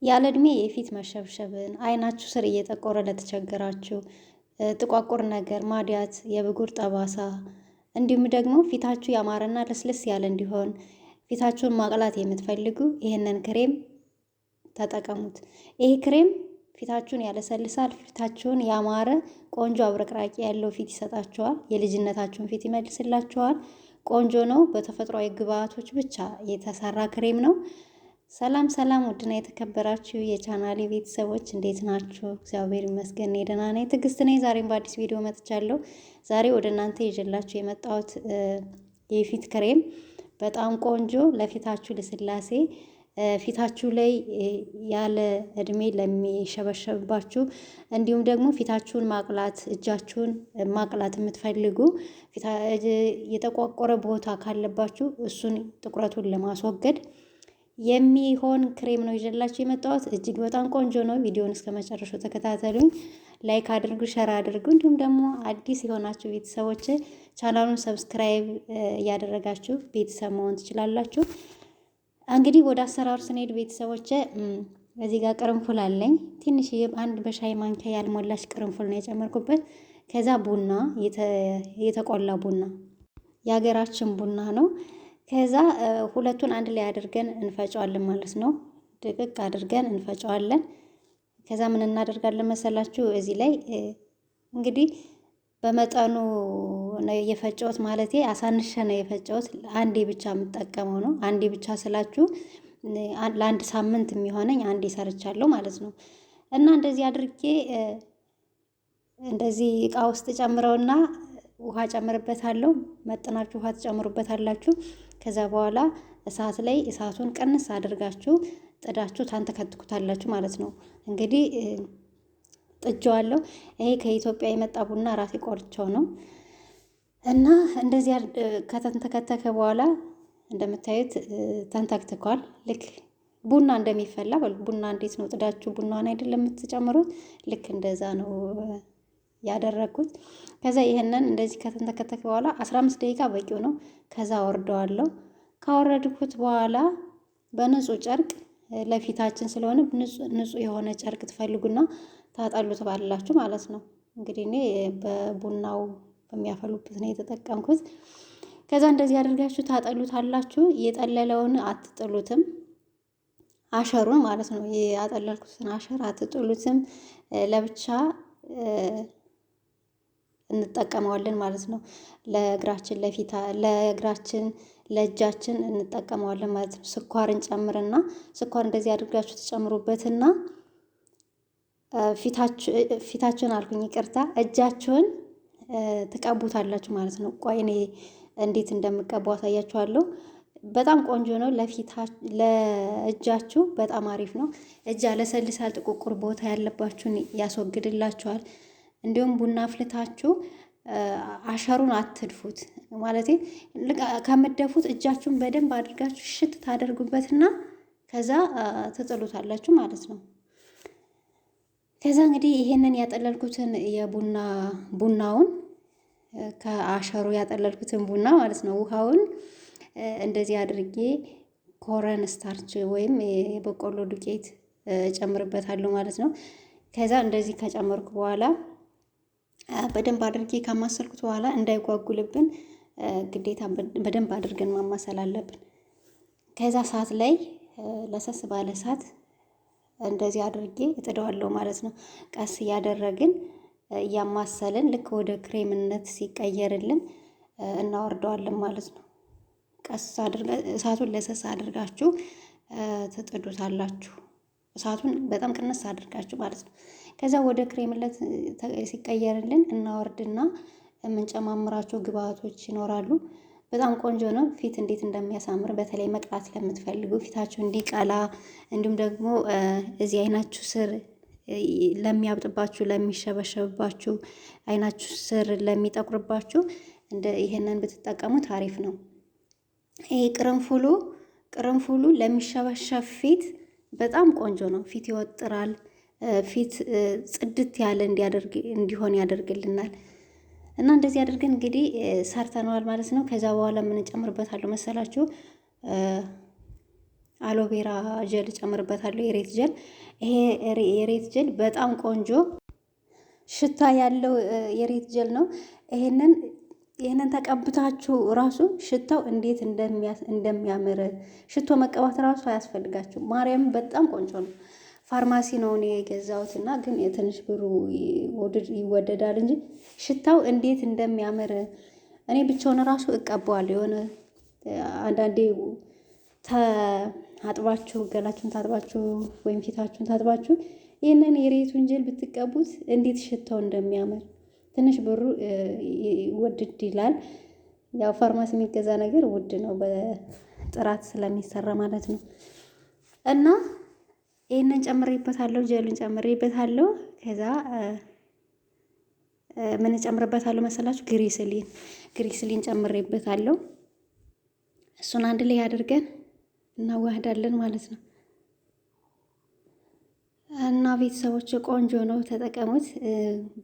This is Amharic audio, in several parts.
ያለ እድሜ የፊት መሸብሸብን፣ አይናችሁ ስር እየጠቆረ ለተቸገራችሁ፣ ጥቋቁር ነገር፣ ማዲያት፣ የብጉር ጠባሳ እንዲሁም ደግሞ ፊታችሁ ያማረና ለስለስ ያለ እንዲሆን ፊታችሁን ማቅላት የምትፈልጉ ይህንን ክሬም ተጠቀሙት። ይሄ ክሬም ፊታችሁን ያለሰልሳል። ፊታችሁን ያማረ ቆንጆ አብረቅራቂ ያለው ፊት ይሰጣችኋል። የልጅነታችሁን ፊት ይመልስላችኋል። ቆንጆ ነው። በተፈጥሯዊ ግብአቶች ብቻ የተሰራ ክሬም ነው። ሰላም ሰላም! ውድና የተከበራችሁ የቻናሌ ቤተሰቦች እንዴት ናችሁ? እግዚአብሔር ይመስገን ደህና ነኝ። ትዕግስት ነኝ። ዛሬም በአዲስ ቪዲዮ መጥቻለሁ። ዛሬ ወደ እናንተ ይዤላችሁ የመጣሁት የፊት ክሬም በጣም ቆንጆ ለፊታችሁ ልስላሴ ፊታችሁ ላይ ያለ እድሜ ለሚሸበሸብባችሁ እንዲሁም ደግሞ ፊታችሁን ማቅላት እጃችሁን ማቅላት የምትፈልጉ የተቋቆረ ቦታ ካለባችሁ እሱን ጥቁረቱን ለማስወገድ የሚሆን ክሬም ነው ይዤላችሁ የመጣሁት። እጅግ በጣም ቆንጆ ነው። ቪዲዮውን እስከ መጨረሻው ተከታተሉኝ። ላይክ አድርጉ፣ ሸር አድርጉ። እንዲሁም ደግሞ አዲስ የሆናችሁ ቤተሰቦች ቻናሉን ሰብስክራይብ እያደረጋችሁ ቤተሰብ መሆን ትችላላችሁ። እንግዲህ ወደ አሰራሩ ስንሄድ ቤተሰቦች እዚህ ጋር ቅርንፉል አለኝ። ትንሽዬ አንድ በሻይ ማንኪያ ያልሞላች ቅርንፉል ነው የጨመርኩበት። ከዛ ቡና የተቆላ ቡና የሀገራችን ቡና ነው። ከዛ ሁለቱን አንድ ላይ አድርገን እንፈጨዋለን ማለት ነው። ድቅቅ አድርገን እንፈጨዋለን። ከዛ ምን እናደርጋለን መሰላችሁ? እዚህ ላይ እንግዲህ በመጠኑ ነው የፈጨሁት፣ ማለቴ አሳንሸ ነው የፈጨሁት። አንዴ ብቻ የምጠቀመው ነው። አንዴ ብቻ ስላችሁ ለአንድ ሳምንት የሚሆነኝ አንዴ ሰርቻለሁ ማለት ነው። እና እንደዚህ አድርጌ እንደዚህ እቃ ውስጥ ጨምረውና ውሃ ጨምርበታለሁ። መጥናችሁ ውሃ ትጨምሩበታላችሁ። ከዛ በኋላ እሳት ላይ እሳቱን ቀንስ አድርጋችሁ ጥዳችሁ ታንተከትኩታላችሁ ማለት ነው። እንግዲህ ጥጄዋለሁ። ይሄ ከኢትዮጵያ የመጣ ቡና ራሴ ቆርቼው ነው። እና እንደዚህ ከተንተከተከ በኋላ እንደምታዩት ተንተክትኳል። ልክ ቡና እንደሚፈላ ቡና እንዴት ነው ጥዳችሁ ቡናውን አይደለም የምትጨምሩት? ልክ እንደዛ ነው ያደረኩት። ከዛ ይሄንን እንደዚህ ከተንተከተከ በኋላ 15 ደቂቃ በቂው ነው። ከዛ አወርደዋለሁ። ካወረድኩት በኋላ በንጹህ ጨርቅ ለፊታችን ስለሆነ ንጹህ የሆነ ጨርቅ ትፈልጉና ታጠሉት ባላችሁ ማለት ነው። እንግዲህ እኔ በቡናው በሚያፈሉበት ነው የተጠቀምኩት። ከዛ እንደዚህ አድርጋችሁ ታጠሉታላችሁ። የጠለለውን አትጥሉትም፣ አሸሩን ማለት ነው። ያጠለልኩትን አሸር አትጥሉትም፣ ለብቻ እንጠቀመዋለን ማለት ነው። ለእግራችን ለእጃችን እንጠቀመዋለን ማለት ነው። ስኳርን ጨምርና ስኳር እንደዚህ አድርጋችሁ ተጨምሩበትና ፊታችሁን አልኩኝ ይቅርታ፣ እጃችሁን ትቀቡታላችሁ ማለት ነው። ቆይ እኔ እንዴት እንደምቀባው አሳያችኋለሁ። በጣም ቆንጆ ነው። ለእጃችሁ በጣም አሪፍ ነው። እጅ ያለሰልሳል። ጥቁቁር ቦታ ያለባችሁን ያስወግድላችኋል። እንዲሁም ቡና አፍልታችሁ አሸሩን አትድፉት፣ ማለት ከምትደፉት እጃችሁን በደንብ አድርጋችሁ ሽት ታደርጉበትና ከዛ ትጥሉታላችሁ ማለት ነው። ከዛ እንግዲህ ይሄንን ያጠለልኩትን ቡናውን ከአሸሩ ያጠለልኩትን ቡና ማለት ነው ውሃውን እንደዚህ አድርጌ ኮረን ስታርች ወይም የበቆሎ ዱቄት ጨምርበታለሁ ማለት ነው። ከዛ እንደዚህ ከጨመርኩ በኋላ በደንብ አድርጌ ካማሰልኩት በኋላ እንዳይጓጉልብን ግዴታ በደንብ አድርገን ማማሰል አለብን። ከዛ ሰዓት ላይ ለሰስ ባለ ሰዓት እንደዚህ አድርጌ እጥደዋለሁ ማለት ነው። ቀስ እያደረግን እያማሰልን ልክ ወደ ክሬምነት ሲቀየርልን እናወርደዋለን ማለት ነው። ቀስ አድርገን እሳቱን ለሰስ አድርጋችሁ ትጥዱታላችሁ። እሳቱን በጣም ቅንስ አድርጋችሁ ማለት ነው። ከዛ ወደ ክሬምነት ሲቀየርልን እናወርድና የምንጨማምራቸው ግብአቶች ይኖራሉ። በጣም ቆንጆ ነው። ፊት እንዴት እንደሚያሳምር በተለይ መቅላት ለምትፈልጉ ፊታችሁ እንዲቀላ እንዲሁም ደግሞ እዚህ አይናችሁ ስር ለሚያብጥባችሁ፣ ለሚሸበሸብባችሁ፣ አይናችሁ ስር ለሚጠቁርባችሁ ይሄንን ብትጠቀሙት አሪፍ ነው። ይሄ ቅርንፉሉ ለሚሸበሸብ ፊት በጣም ቆንጆ ነው። ፊት ይወጥራል። ፊት ጽድት ያለ እንዲሆን ያደርግልናል። እና እንደዚህ አድርገን እንግዲህ ሰርተነዋል ማለት ነው። ከዛ በኋላ ምን እንጨምርበታለሁ መሰላችሁ? አሎቬራ ጀል ጨምርበታለሁ፣ የሬት ጀል። ይሄ የሬት ጀል በጣም ቆንጆ ሽታ ያለው የሬት ጀል ነው። ይሄንን ተቀብታችሁ ራሱ ሽታው እንዴት እንደሚያምር ሽቶ መቀባት ራሱ አያስፈልጋችሁ። ማርያም በጣም ቆንጆ ነው። ፋርማሲ ነው እኔ የገዛሁት እና ግን የትንሽ ብሩ ይወደዳል እንጂ ሽታው እንዴት እንደሚያምር እኔ ብቻውን ራሱ እቀባዋለሁ። የሆነ አንዳንዴ አጥባችሁ ገላችሁን ታጥባችሁ ወይም ፊታችሁን ታጥባችሁ ይህንን የሬቱን ጀል ብትቀቡት እንዴት ሽታው እንደሚያምር። ትንሽ ብሩ ውድድ ይላል። ያው ፋርማሲ የሚገዛ ነገር ውድ ነው በጥራት ስለሚሰራ ማለት ነው። እና ይህንን ጨምሬበታለሁ፣ ጀሉን ጨምሬበታለሁ። ከዛ ምን ጨምሬበታለሁ መሰላችሁ? ግሪስሊን ጨምሬበታለሁ። እሱን አንድ ላይ አድርገን እናዋህዳለን ማለት ነው። እና ቤተሰቦች ቆንጆ ነው፣ ተጠቀሙት።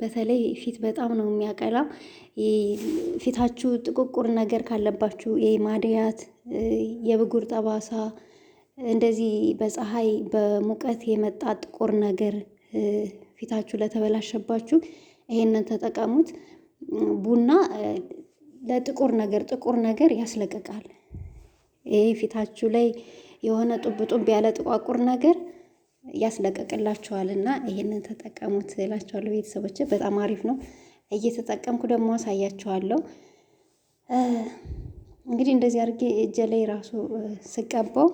በተለይ ፊት በጣም ነው የሚያቀላው። ፊታችሁ ጥቁቁር ነገር ካለባችሁ ማድያት፣ የብጉር ጠባሳ፣ እንደዚህ በፀሐይ በሙቀት የመጣ ጥቁር ነገር ፊታችሁ ለተበላሸባችሁ ይሄንን ተጠቀሙት። ቡና ለጥቁር ነገር ያስለቅቃል። ይሄ ፊታችሁ ላይ የሆነ ጡብ ያለ ጥቋቁር ነገር ያስለቀቅላችኋል እና ይሄንን ተጠቀሙት እላችኋለሁ ቤተሰቦች። በጣም አሪፍ ነው። እየተጠቀምኩ ደግሞ አሳያችኋለሁ። እንግዲህ እንደዚህ አድርጌ እጄ ላይ ራሱ ስቀባው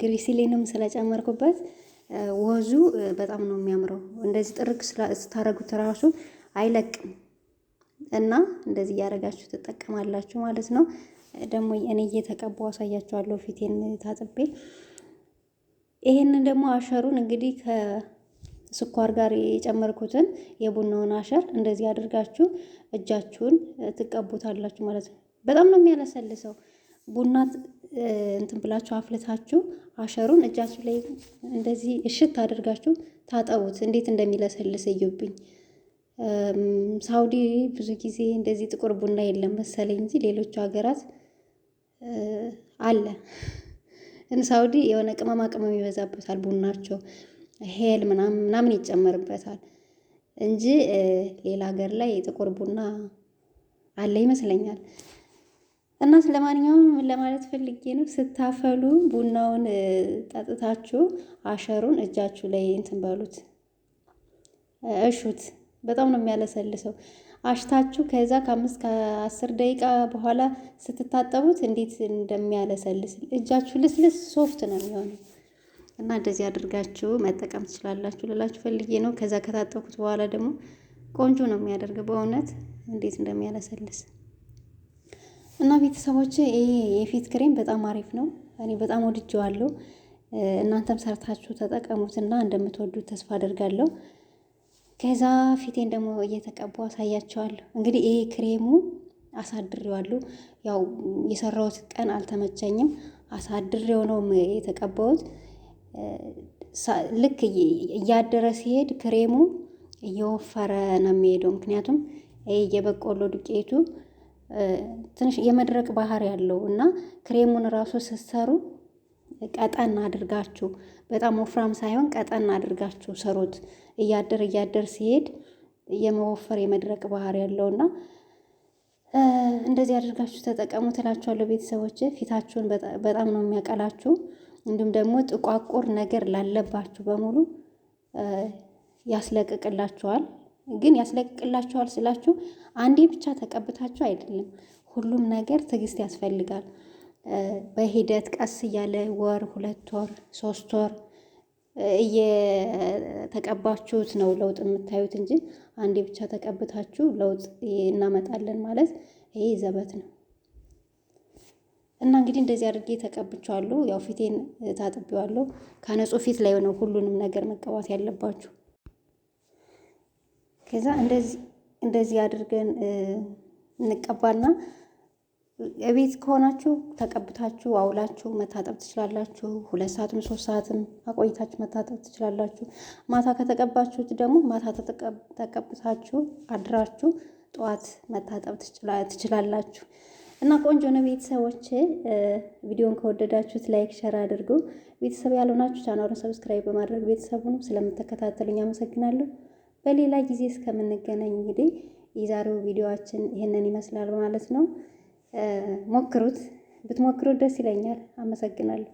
ግሪስሊንም ስለጨመርኩበት ወዙ በጣም ነው የሚያምረው። እንደዚህ ጥርግ ስታረጉት ራሱ አይለቅም እና እንደዚህ እያደረጋችሁ ትጠቀማላችሁ ማለት ነው። ደግሞ እኔ እየተቀባው አሳያችኋለሁ ፊቴን ታጥቤ። ይሄንን ደግሞ አሸሩን እንግዲህ ከስኳር ጋር የጨመርኩትን የቡናውን አሸር እንደዚህ አድርጋችሁ እጃችሁን ትቀቡታላችሁ ማለት ነው። በጣም ነው የሚያለሰልሰው። ቡና እንትን ብላችሁ አፍልታችሁ አሸሩን እጃችሁ ላይ እንደዚህ እሽት አድርጋችሁ ታጠቡት። እንዴት እንደሚለሰልስ እዩብኝ። ሳውዲ ብዙ ጊዜ እንደዚህ ጥቁር ቡና የለም መሰለኝ እንጂ ሌሎቹ ሀገራት አለ። ሳውዲ የሆነ ቅመማ ቅመም ይበዛበታል ቡናቸው፣ ሄል ምናምን ይጨመርበታል እንጂ ሌላ ሀገር ላይ ጥቁር ቡና አለ ይመስለኛል። እና ስለማንኛውም ለማለት ፈልጌ ነው፣ ስታፈሉ ቡናውን ጠጥታችሁ አሸሩን እጃችሁ ላይ እንትን በሉት፣ እሹት። በጣም ነው የሚያለሰልሰው። አሽታችሁ ከዛ ከ5-10 ደቂቃ በኋላ ስትታጠቡት እንዴት እንደሚያለሰልስ እጃችሁ ልስልስ ሶፍት ነው የሚሆነው። እና እንደዚህ አድርጋችሁ መጠቀም ትችላላችሁ ልላችሁ ፈልጌ ነው። ከዛ ከታጠብኩት በኋላ ደግሞ ቆንጆ ነው የሚያደርገው በእውነት እንዴት እንደሚያለሰልስ። እና ቤተሰቦች ይሄ የፊት ክሬም በጣም አሪፍ ነው። እኔ በጣም ወድጄዋለሁ። እናንተም ሰርታችሁ ተጠቀሙትና እንደምትወዱት ተስፋ አደርጋለሁ። ከዛ ፊቴን ደግሞ እየተቀባው አሳያቸዋለሁ። እንግዲህ ይሄ ክሬሙ አሳድሬዋለሁ። ያው የሰራሁት ቀን አልተመቸኝም። አሳድሬው ነው የተቀባሁት። ልክ እያደረ ሲሄድ ክሬሙ እየወፈረ ነው የሚሄደው። ምክንያቱም ይሄ የበቆሎ ዱቄቱ ትንሽ የመድረቅ ባህሪ ያለው እና ክሬሙን ራሱ ስትሰሩ ቀጠን አድርጋችሁ በጣም ወፍራም ሳይሆን ቀጠን አድርጋችሁ ሰሩት። እያደር ሲሄድ የመወፈር የመድረቅ ባህሪ ያለውና እንደዚህ አድርጋችሁ ተጠቀሙ ትላችኋለሁ ቤተሰቦች። ፊታችሁን በጣም ነው የሚያቀላችሁ። እንዲሁም ደግሞ ጥቋቁር ነገር ላለባችሁ በሙሉ ያስለቅቅላችኋል። ግን ያስለቅቅላችኋል ስላችሁ አንዴ ብቻ ተቀብታችሁ አይደለም። ሁሉም ነገር ትዕግስት ያስፈልጋል። በሂደት ቀስ እያለ 1 ወር 2 ወር 3 ወር እየተቀባችሁት ነው ለውጥ የምታዩት እንጂ አንዴ ብቻ ተቀብታችሁ ለውጥ እናመጣለን ማለት ይሄ ዘበት ነው። እና እንግዲህ እንደዚህ አድርጌ ተቀብቻለሁ። ያው ፊቴን ታጥቤዋለሁ። ከንጹህ ፊት ላይ ነው ሁሉንም ነገር መቀባት ያለባችሁ። ከዛ እንደዚህ አድርገን እንቀባና እቤት ከሆናችሁ ተቀብታችሁ አውላችሁ መታጠብ ትችላላችሁ። 2 ሰዓትም 3 ሰዓትም አቆይታችሁ መታጠብ ትችላላችሁ። ማታ ከተቀባችሁት ደግሞ ማታ ተቀብታችሁ አድራችሁ ጠዋት መታጠብ ትችላላችሁ። እና ቆንጆ ነው ቤተሰቦች። ቪዲዮን ከወደዳችሁት ላይክ፣ ሸር አድርጉ። ቤተሰብ ያልሆናችሁ ቻናሉን ሰብስክራይብ በማድረግ ቤተሰቡን ስለምትከታተሉኝ አመሰግናለሁ። በሌላ ጊዜ እስከምንገናኝ እንግዲህ የዛሬው ቪዲዮአችን ይህንን ይመስላል ማለት ነው። ሞክሩት፣ ብትሞክሩት ደስ ይለኛል። አመሰግናለሁ።